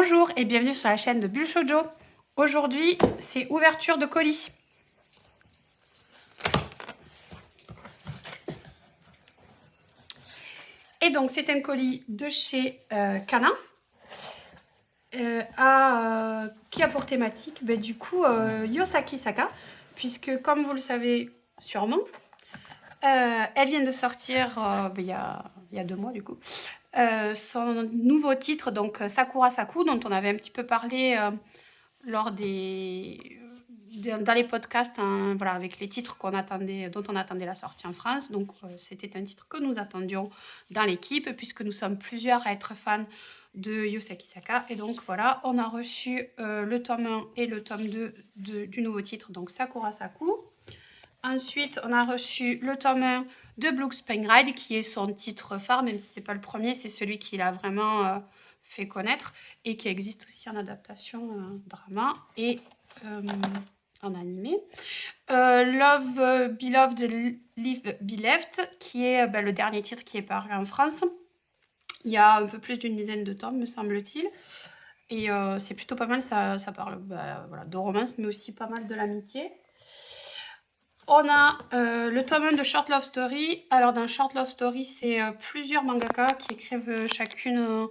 Bonjour et bienvenue sur la chaîne de Bulle Shoujo. Aujourd'hui, c'est ouverture de colis. Et donc, c'est un colis de chez Kana qui a pour thématique, Yosaki Saka, puisque comme vous le savez sûrement, elle vient de sortir il y a 2 mois du coup. Son nouveau titre, donc Sakura Saku, dont on avait un petit peu parlé lors dans les podcasts, hein, voilà, avec les titres dont on attendait la sortie en France. Donc c'était un titre que nous attendions dans l'équipe, puisque nous sommes plusieurs à être fans de Yosaki Saka. Et donc voilà, on a reçu le tome 1 et le tome 2 du nouveau titre, donc Sakura Saku. Ensuite, on a reçu le tome 1 de Blue Spring Ride, qui est son titre phare, même si ce n'est pas le premier, c'est celui qui l'a vraiment fait connaître et qui existe aussi en adaptation drama et en animé. Love Beloved Live Be Left, qui est le dernier titre qui est paru en France. Il y a un peu plus d'une dizaine de tomes, me semble-t-il. Et c'est plutôt pas mal, ça parle voilà, de romance, mais aussi pas mal de l'amitié. On a le tome 1 de Short Love Story. Alors dans Short Love Story, c'est plusieurs mangaka qui écrivent chacune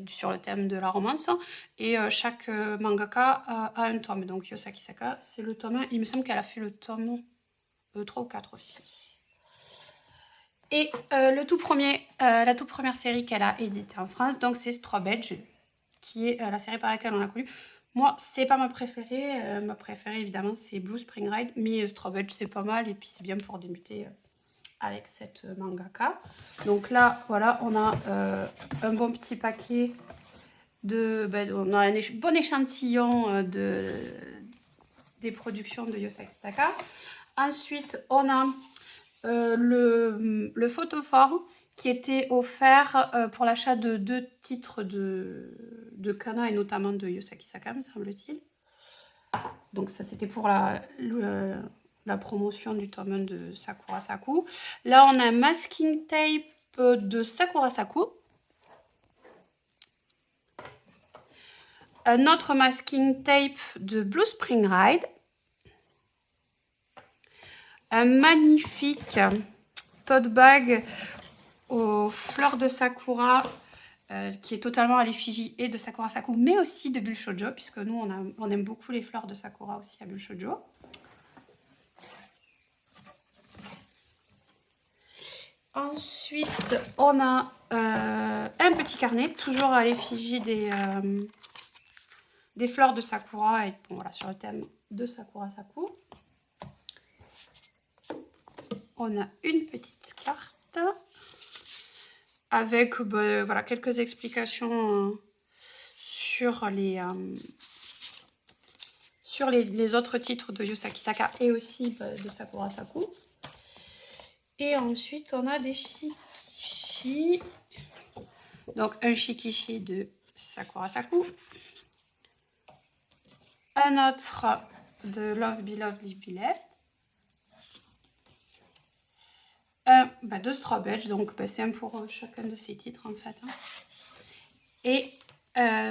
sur le thème de la romance. Et chaque mangaka a un tome. Donc Yosaki Saka, c'est le tome 1. Il me semble qu'elle a fait le tome 3 ou 4 aussi. Et la toute première série qu'elle a éditée en France, donc c'est Strawberry, qui est la série par laquelle on l'a connue. Moi, c'est pas ma préférée. Ma préférée, évidemment, c'est Blue Spring Ride. Mais Strawberry, c'est pas mal. Et puis, c'est bien pour débuter avec cette mangaka. Donc là, voilà, on a un bon petit paquet on a un bon échantillon des productions de Yosaki Saka. Ensuite, on a le photophore qui était offert pour l'achat de 2 titres de Kana et notamment de Yosaki Saka, me semble-t-il. Donc ça, c'était pour la promotion du tome 1 de Sakura Saku. Là, on a un masking tape de Sakura Saku. Un autre masking tape de Blue Spring Ride. Un magnifique tote bag aux fleurs de Sakura, qui est totalement à l'effigie et de Sakura Saku, mais aussi de Bulle Shoujo, puisque nous, on aime beaucoup les fleurs de Sakura aussi à Bulle Shoujo. Ensuite, on a un petit carnet, toujours à l'effigie des fleurs de Sakura, et bon, voilà, sur le thème de Sakura Saku. On a une petite carte avec voilà, quelques explications sur les autres titres de Yosaki Saka et aussi de Sakura Saku. Et ensuite, on a des shikishi. Donc, un shikishi de Sakura Saku. Un autre de Love Beloved Live Be Left. Un de Strawberry, donc c'est un pour chacun de ces titres en fait. Hein. Et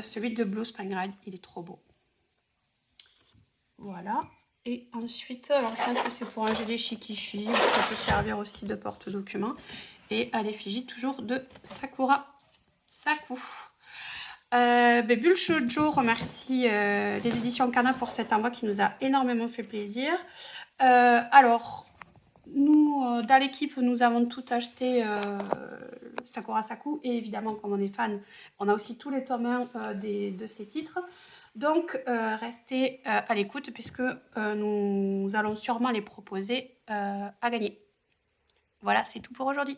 celui de Blue Spring Ride, il est trop beau. Voilà. Et ensuite, alors je pense que c'est pour un gilet shikishi, ça peut servir aussi de porte-document. Et à l'effigie toujours de Sakura Saku. Bulle Shoujo remercie les éditions Kana pour cet envoi qui nous a énormément fait plaisir. Alors, nous, dans l'équipe, nous avons tout acheté Sakura Saku. Et évidemment, comme on est fan, on a aussi tous les tomes 1 de ces titres. Donc, restez à l'écoute puisque nous allons sûrement les proposer à gagner. Voilà, c'est tout pour aujourd'hui.